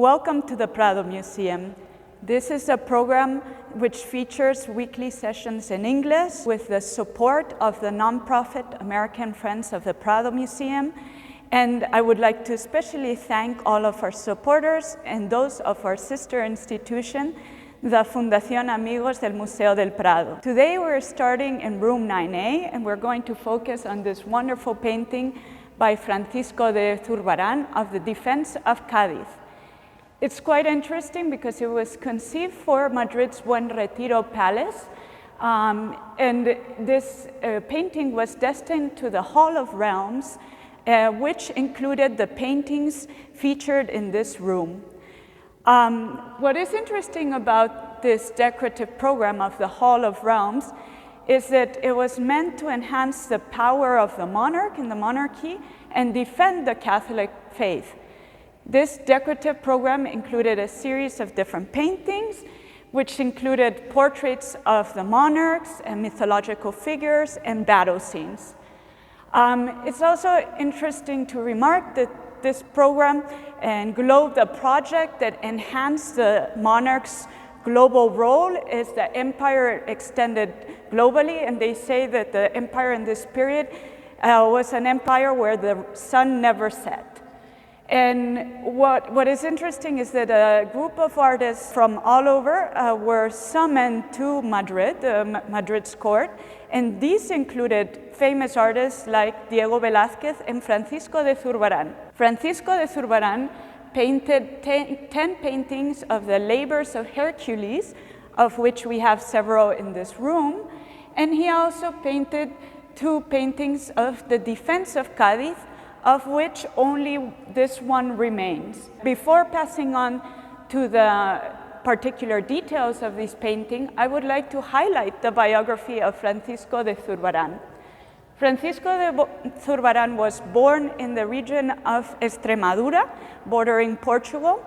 Welcome to the Prado Museum. This is a program which features weekly sessions in English with the support of the nonprofit American Friends of the Prado Museum. And I would like to especially thank all of our supporters and those of our sister institution, the Fundación Amigos del Museo del Prado. Today we're starting in room 9A and we're going to focus on this wonderful painting by Francisco de Zurbaran of the Defence of Cadiz. It's quite interesting because it was conceived for Madrid's Buen Retiro Palace, and this painting was destined to the Hall of Realms, which included the paintings featured in this room. What is interesting about this decorative program of the Hall of Realms is that it was meant to enhance the power of the monarch and the monarchy and defend the Catholic faith. This decorative program included a series of different paintings, which included portraits of the monarchs and mythological figures and battle scenes. It's also interesting to remark that this program englobed a project that enhanced the monarch's global role as the empire extended globally, and they say that the empire in this period was an empire where the sun never set. And what is interesting is that a group of artists from all over were summoned to Madrid, Madrid's court, and these included famous artists like Diego Velázquez and Francisco de Zurbaran. Francisco de Zurbaran painted 10 paintings of the labors of Hercules, of which we have several in this room, and he also painted 2 paintings of the Defence of Cadiz, of which only this one remains. Before passing on to the particular details of this painting, I would like to highlight the biography of Francisco de Zurbaran. Francisco de Zurbaran was born in the region of Extremadura, bordering Portugal.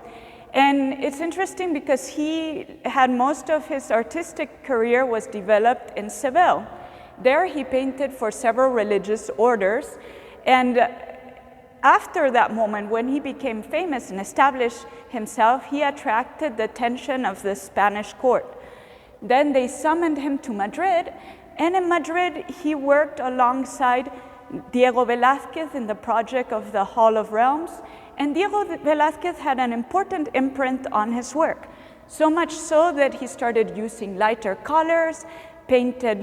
And it's interesting because he had most of his artistic career was developed in Seville. There he painted for several religious orders, and after that moment, when he became famous and established himself, he attracted the attention of the Spanish court. Then they summoned him to Madrid, and in Madrid he worked alongside Diego Velázquez in the project of the Hall of Realms, and Diego Velázquez had an important imprint on his work, so much so that he started using lighter colors, painted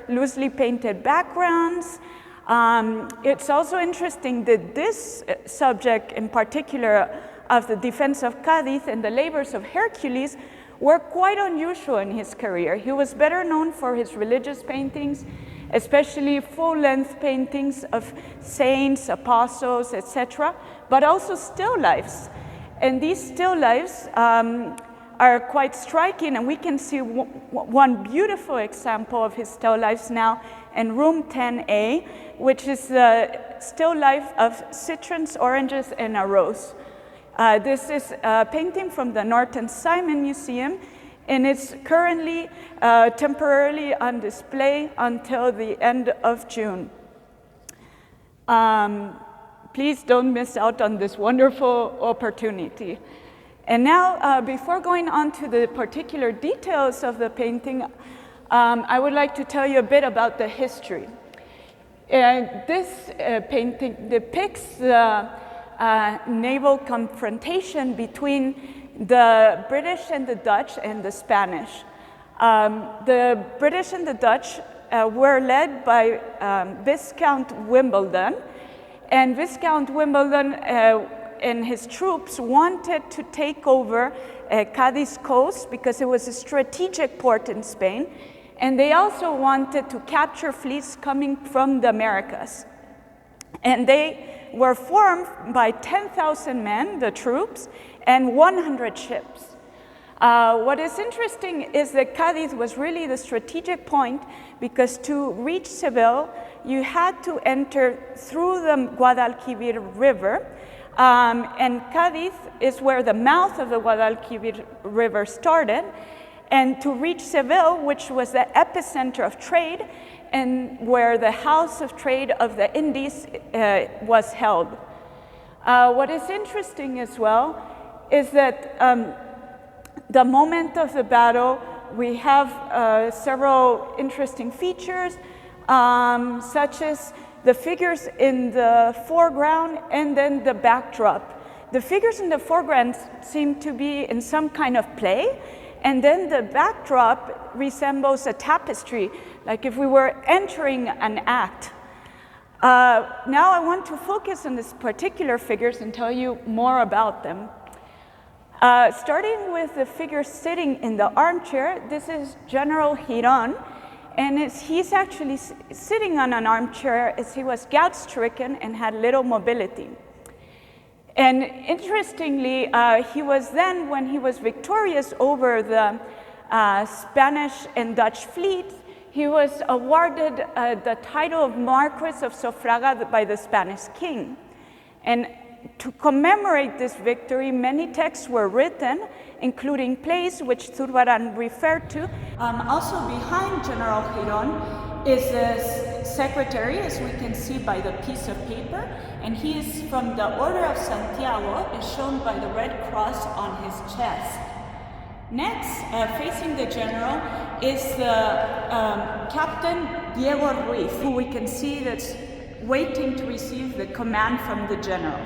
loosely painted backgrounds. It's also interesting that this subject in particular of the Defence of Cadiz and the labors of Hercules were quite unusual in his career. He was better known for his religious paintings, especially full-length paintings of saints, apostles, etc., but also still lifes. And these still lifes are quite striking, and we can see one beautiful example of his still lifes now in room 10A, which is the still life of citrons, oranges, and a rose. This is a painting from the Norton Simon Museum, and it's currently temporarily on display until the end of June. Please don't miss out on this wonderful opportunity. And now, before going on to the particular details of the painting, I would like to tell you a bit about the history. This painting depicts the naval confrontation between the British and the Dutch and the Spanish. The British and the Dutch were led by Viscount Wimbledon, and Viscount Wimbledon and his troops wanted to take over Cadiz coast because it was a strategic port in Spain, and they also wanted to capture fleets coming from the Americas. And they were formed by 10,000 men, the troops, and 100 ships. What is interesting is that Cadiz was really the strategic point because to reach Seville, you had to enter through the Guadalquivir River, and Cadiz is where the mouth of the Guadalquivir River started, and to reach Seville, which was the epicenter of trade and where the House of Trade of the Indies was held. What is interesting as well is that the moment of the battle, we have several interesting features, such as the figures in the foreground and then the backdrop. The figures in the foreground seem to be in some kind of play, and then the backdrop resembles a tapestry, like if we were entering an act. Now I want to focus on these particular figures and tell you more about them. Starting with the figure sitting in the armchair, this is General Girón, and he's actually sitting on an armchair as he was gout-stricken and had little mobility. And interestingly, he was then, when he was victorious over the Spanish and Dutch fleet, he was awarded the title of Marquis of Sofraga by the Spanish king. And to commemorate this victory, many texts were written, including plays which Zurbaran referred to. Also behind General Girón is the secretary, as we can see by the piece of paper, and he is from the Order of Santiago, as shown by the red cross on his chest. Next, facing the general, is the Captain Diego Ruiz, who we can see that's waiting to receive the command from the general.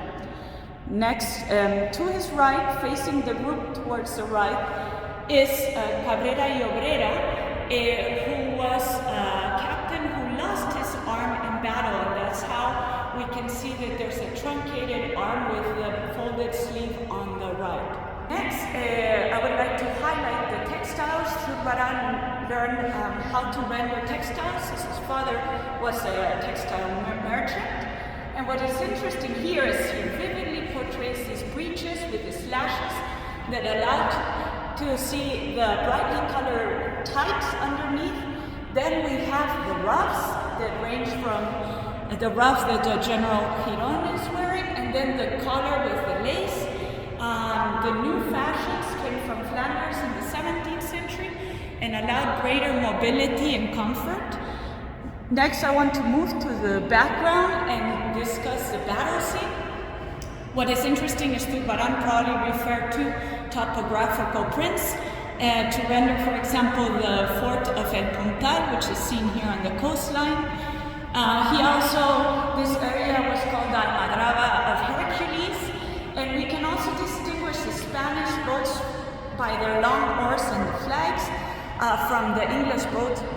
Next, to his right, facing the group towards the right, is Cabrera y Obrera, who was a captain who lost his arm in battle, and that's how we can see that there's a truncated arm with the folded sleeve on the right. Next, I would like to highlight the textiles. Zurbaran learned how to render textiles, as his father was a textile merchant. And what is interesting here is he vividly portrays these breeches with the slashes that allow to see the brightly colored tights underneath. Then we have the ruffs that range from the ruff that General Girón is wearing, and then the collar with the lace. The new fashions came from Flanders in the 17th century and allowed greater mobility and comfort. Next, I want to move to the background and discuss the battle scene. What is interesting is Zurbaran probably referred to topographical prints to render, for example, the fort of El Puntal, which is seen here on the coastline. This area was called the Almadraba of Hercules, and we can also distinguish the Spanish boats by their long oars and the flags from the English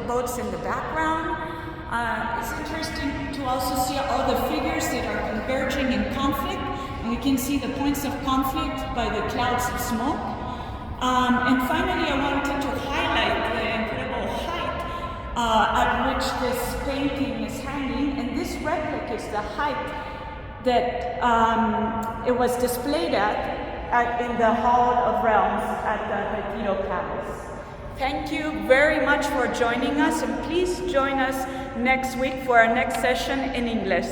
boats in the background. It's interesting to also see all the figures that are converging in conflict, and we can see the points of conflict by the clouds of smoke. And finally, I wanted to highlight the incredible height at which this painting is hanging, and this replicates the height that it was displayed in the Hall of Realms at the Retiro Palace. Thank you very much for joining us, and please join us next week for our next session in English.